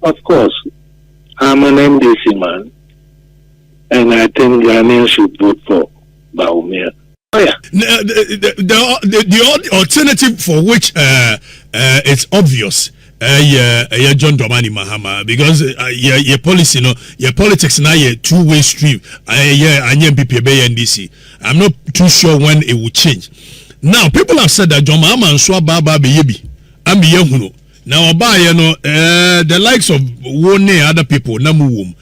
Of course, I'm an NDC man, and I think Ghanaians should vote for Mahama. Oh, yeah. The alternative for which it's obvious, John Dramani Mahama, because your policy, your politics now, your two-way stream. NDC. I'm not too sure when it will change. Now, people have said that John Mahama and Swababa Baby, I'm the now, the likes of one other people, Namu.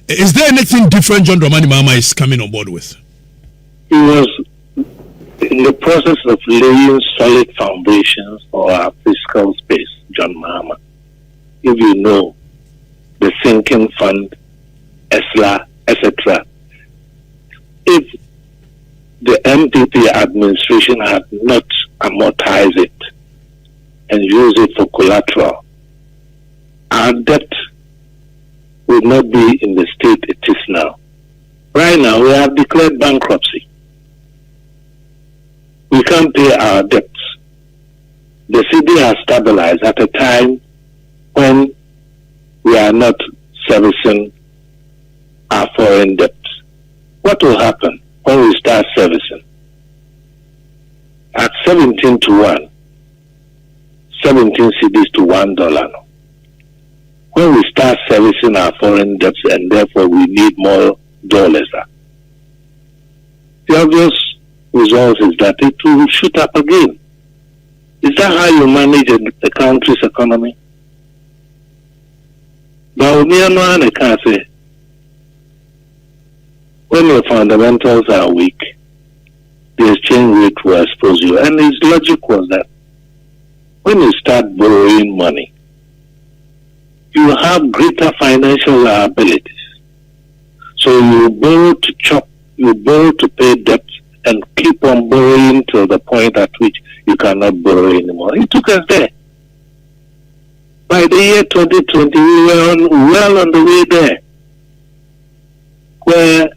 Is there anything different John Dramani Mahama is coming on board with? He was in the process of laying solid foundations for our fiscal space, John Mahama. If you know the sinking fund, ESLA, etc. If the MPP administration had not amortized it and used it for collateral, our debt would not be in the state it is now. Right now, we have declared bankruptcy. We can't pay our debts. The city has stabilized at a time when we are not servicing our foreign debts. What will happen when we start servicing? At 17 to 1, 17 cedis to $1 now. When we start servicing our foreign debts and therefore we need more dollars, the obvious result is that it will shoot up again. Is that how you manage a country's economy? But I can't say. When your fundamentals are weak, the exchange rate will expose you. And his logic was that when you start borrowing money, you have greater financial liabilities. So you borrow to chop, you borrow to pay debts, and keep on borrowing till the point at which you cannot borrow anymore. It took us there. By the year 2020, we were well on the way there, where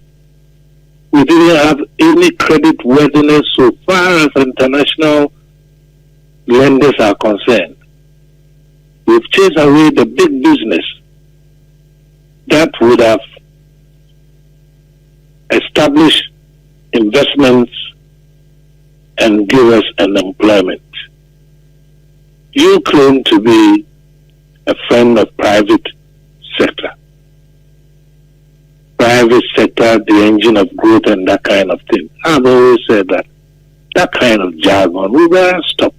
we didn't have any credit worthiness so far as international lenders are concerned. We've chased away the big business that would have established investments and give us an employment. You claim to be a friend of private sector. Private sector, the engine of growth and that kind of thing. I've always said that kind of jargon, we better stop.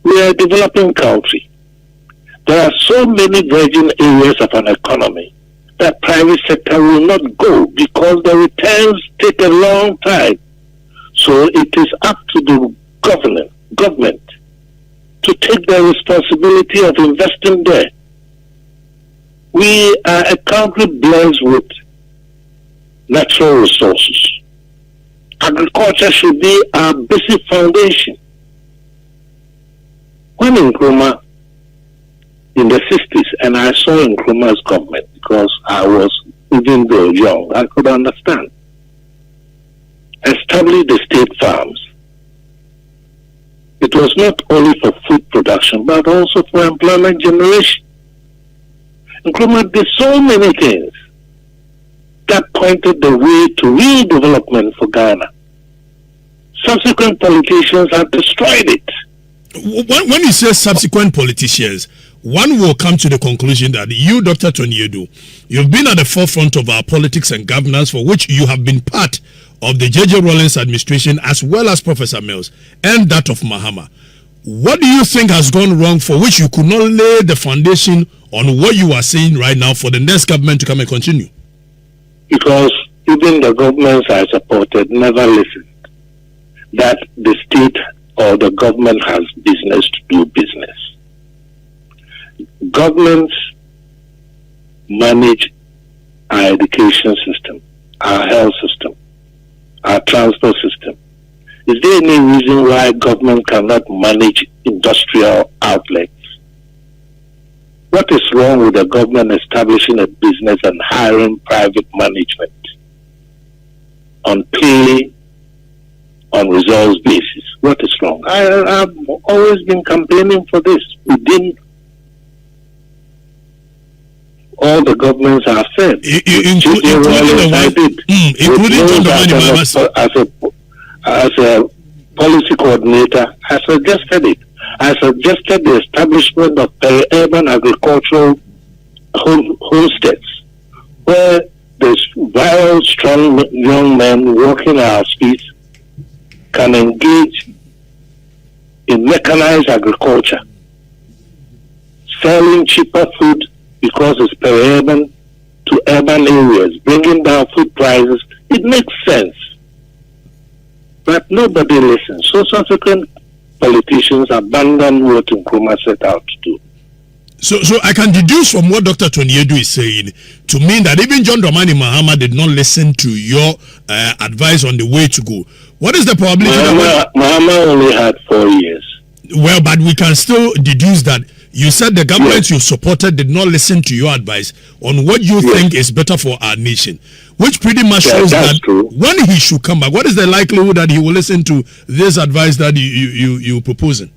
We are a developing country. There are so many virgin areas of an economy that private sector will not go because the returns take a long time. So it is up to the government to take the responsibility of investing there. We are a country blessed with natural resources. Agriculture should be our basic foundation. When Nkrumah, in the 60s, and I saw Nkrumah's government because I was, even though young, I could understand, established the state farms. It was not only for food production, but also for employment generation. Nkrumah did so many things that pointed the way to real development for Ghana. Subsequent politicians have destroyed it. When you say subsequent politicians, one will come to the conclusion that you, Dr. Tony Aidoo, you've been at the forefront of our politics and governance, for which you have been part of the J.J. Rawlings administration as well as Professor Mills and that of Mahama. What do you think has gone wrong for which you could not lay the foundation on what you are saying right now for the next government to come and continue? Because even the governments I supported never listened that the state or the government has business to do business. Governments manage our education system, our health system, our transport system. Is there any reason why government cannot manage industrial outlets? What is wrong with the government establishing a business and hiring private management on pay, on results basis? What is wrong? I've always been campaigning for this. all the governments have said. Including John Dramani as a policy coordinator, I suggested it. I suggested the establishment of urban agricultural homesteads, where there's viral, strong young men working our streets can engage in mechanized agriculture, selling cheaper food because it's per-urban to urban areas, bringing down food prices. It makes sense. But nobody listens. So subsequent politicians abandon what Nkrumah set out to do. So I can deduce from what Dr. Aidoo is saying to mean that even John Dramani Mahama did not listen to your advice on the way to go. What is the probability? Mahama only had 4 years. Well, but we can still deduce that you said the government you supported did not listen to your advice on what you think is better for our nation, which pretty much shows that when he should come back, what is the likelihood that he will listen to this advice that you're proposing?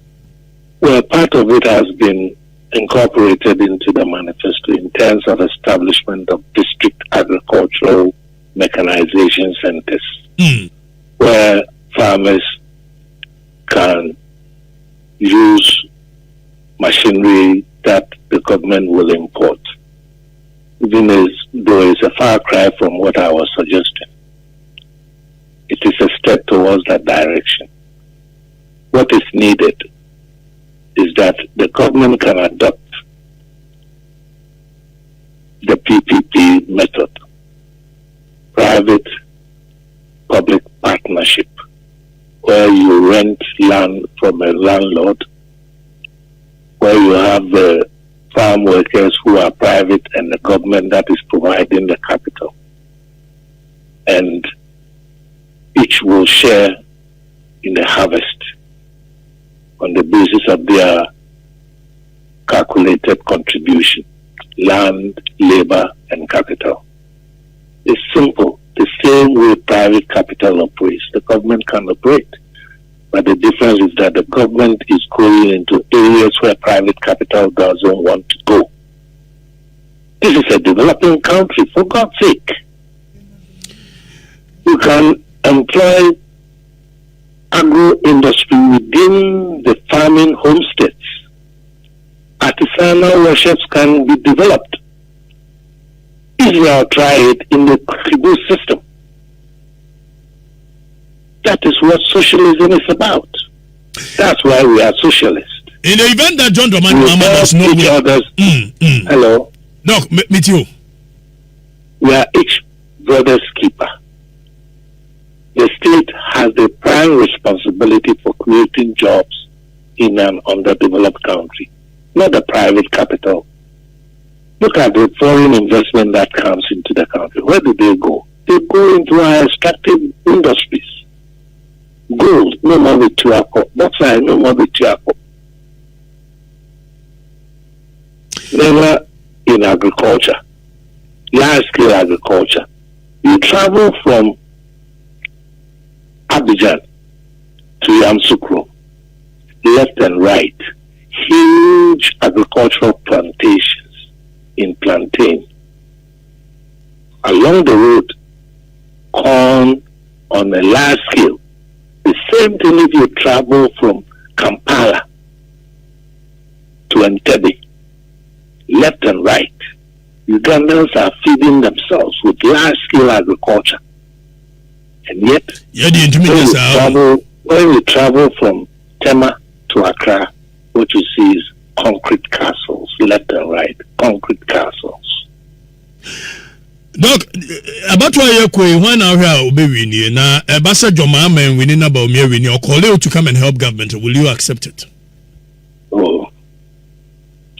Well, part of it has been incorporated into the manifesto in terms of establishment of district agricultural mechanization centers, where farmers can use machinery that the government will import, even though it's a far cry from what I was suggesting. It is a step towards that direction. What is needed is that the government can adopt the PPP method, private-public partnership, where you rent land from a landlord, where you have the farm workers who are private and the government that is providing the capital. And each will share in the harvest on the basis of their calculated contribution, land, labor, and capital. It's simple. The same way private capital operates, the government can operate. But the difference is that the government is going into areas where private capital doesn't want to go. This is a developing country, for God's sake. You can employ agro-industry within the farming homesteads. Artisanal workshops can be developed. Israel tried it in the kibbutz system. That is what socialism is about. That's why we are socialists. In the event that John Dramani Mahama does not each other's. Hello. Doc, meet you. We are each brother's keeper. The state has the prime responsibility for creating jobs in an underdeveloped country, not the private capital. Look at the foreign investment that comes into the country. Where do they go? They go into our extractive industries. Gold, no more with Tuaco. Bauxite, no more with Tuaco. Never in agriculture, large-scale agriculture. You travel from Abidjan to Yamoussoukro, left and right, huge agricultural plantations in plantain. Along the road, corn on a large scale. The same thing if you travel from Kampala to Entebbe, left and right. Ugandans are feeding themselves with large-scale agriculture. And yet, when you travel from Tema to Accra, what you see is concrete castles, left and right, concrete castles. Doc, about why you're going when I will be winning now, Bassa Jomama and winning about me winning or call you to come and help government. Will you accept it? Oh,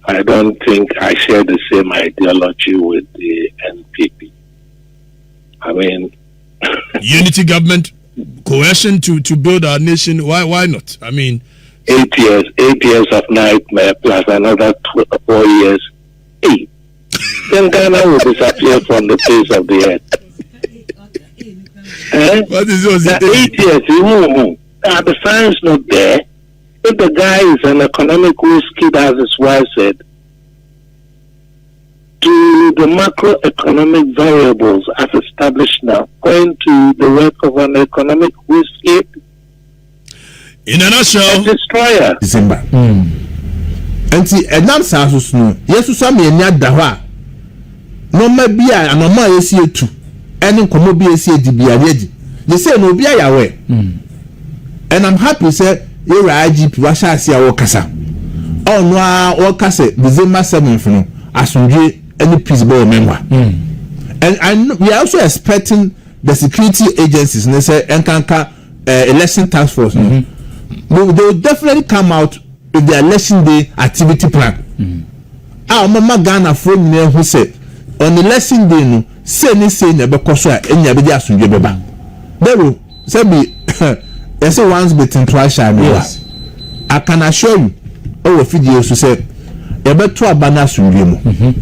I don't think I share the same ideology with the NPP. I mean, unity government, coercion to build our nation. Why not? I mean, 8 years of nightmare plus another 4 years. Hey. Then Ghana will disappear from the face of the earth. What is yours? 8 years, the science not there. If the guy is an economic risk kid, as his wife said, to the macroeconomic variables as established now point to the work of an economic whiskey. In a nutshell, a destroyer. December. And see, a non sasus no. Yes, some in Yadawa. No, maybe I am a more see too. And in Comobi see the Biareji. They say no be away. And I'm happy, sir. You're IGP, Russia, see our Casa. Oh, no, all Casa, December 7th, no. As on any peaceable member. And we are also expecting the security agencies, and they say, Enkanka election task force. They will definitely come out with the election day activity plan. Our Mama Ghana phone me who said on election day, no, say never coswa any abidi asunje beba. There will say be say once bitten twice shall. Yes, I can assure you. Oh, videos to say. Ebe to abana sunje mu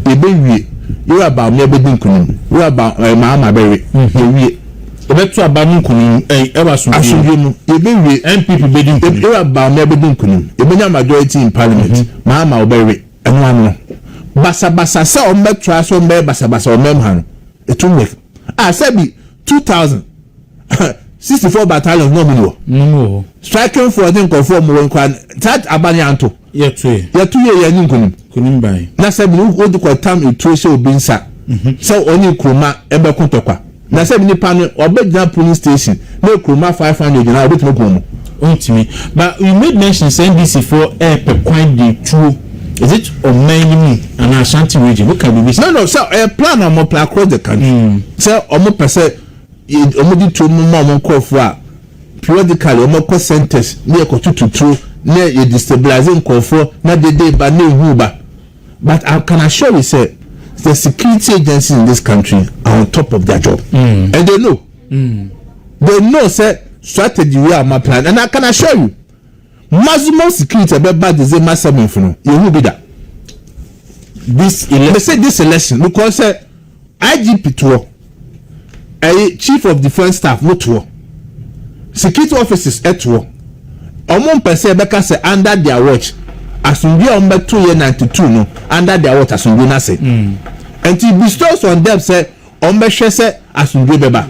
ebe wie you about me ebe din kunu you about Mahama berry wie ebe to abana kunu eba sunje mu ebe wie MPP be din kunu you about me ebe din kunu ebe nya majority in parliament Mahama berry eno ano basa se o metro so mbe basa o mem han etu make say be 2064 battalions no striking for den conform mo kwan that abana anto yetu ye kunim bai na se bi wo de ko tam etu se obinsa se oni kroma ebe kontokwa na se bi ni pa no obegina police station na kroma 500 na obetimo komo ontimi but you made mention say NDC for per point the true is it on many and Ashanti region what can be this no so plan on more across the country so omo pese omo di to mo call a periodically omo call centers near ko tutu na you destabilizing confo na de ba na huba but I can assure you say the security agencies in this country are on top of their job and they know say strategy we are my plan and I can assure you maximum security be bad is my 7 for no you will be that this election because say IGP to chief of defense staff no to security officers to Omon pese beka se under their watch asunbi ombe 2 year 92 no under their watch asunbi na se and he bestows on them say ombe hwe se asunbi beba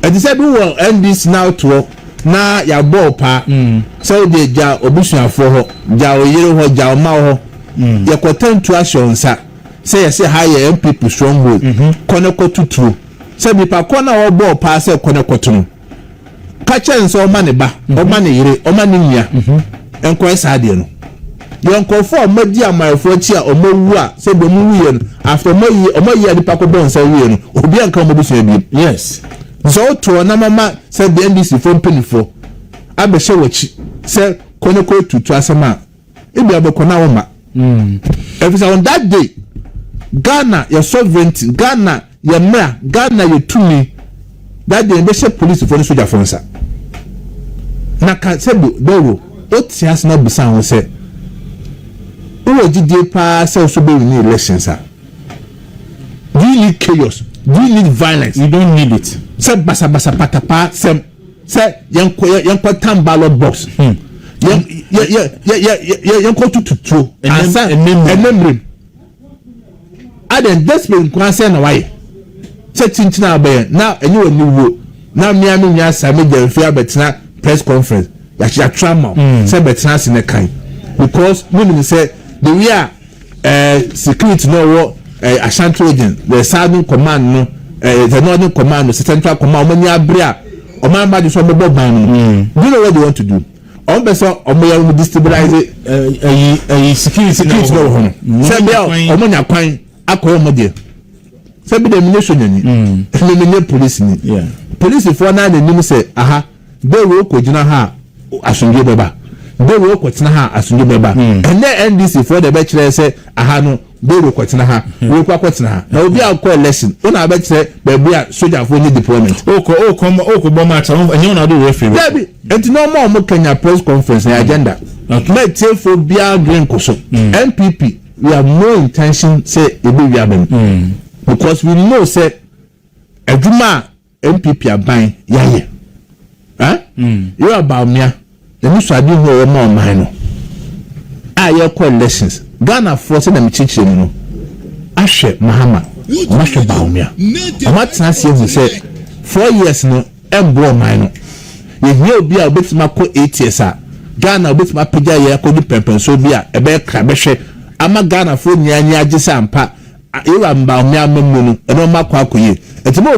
and he said we will end this now to na ya ball pa so they ja obusuafo ho ja oyere ho ja oma ho ye kwatantu ashonsa say yes high MPP stronghold koneko tutu say bi pa kona wo ball pa say koneko tunu kachen so ma ne ba o ma ne yire o ma ne nya enko esa de no yonko fo madi amarefo chi a o mawu a se be mu wiye no after o ma yi adipa ko bon sa wiye no obi anka o mabusu abi yes so to na mama se the NDC for penifo abehye wachi se koneko tutu asema ebi abekona wo ma if on that day Ghana your sovereignty Ghana your mra Ghana your tumi that day be police for the soldier for nsa na ka se do otias na bisa ho se o gidie pa se so be win elections do you need chaos do you need violence you don't need it se basa patapa se yanko tam ballot box yanko tutu asa enemre aden desperate kwa se na why se tintina abaye na enye wani wo na mia me nya sa me jamfia betina press conference ya trauma say betina se ne kan because we say the we are security no wo Ashanti region the southern command no the northern command the central command omani abria omamba de so be ban no you know what they want to do on be so omoya we destabilize security no ho say be omonya kwan akoyo modie say be the nation ni me police ni police for na nim say aha they will ko gina ha asunje beba they will ko tina ha asunje beba and the NDC for the bachelor say aha no they will ko tina ha we ko tina ha na obi a ko election una bachelor bebu a soldier for ni deployment o ko bom match enye na do referee baby enti no more Kenya press conference agenda okay tell for bia green koso MPP we have no intention say e be we have because we know say aduma MPP aban yaye you about me the musadi ho mo man no aye call elections Ghana force them chichi no ahwe Mahama mahwe Baumia amatena se hu se 4 years no embo man no yehia obi a obetima ko 8 years a Ghana obetima pagya ye akodi pempenso bi a ebe kra behwe ama Ghana fo nyanya agye sampa ewa Baumia mamu no eno makwa akoye etimo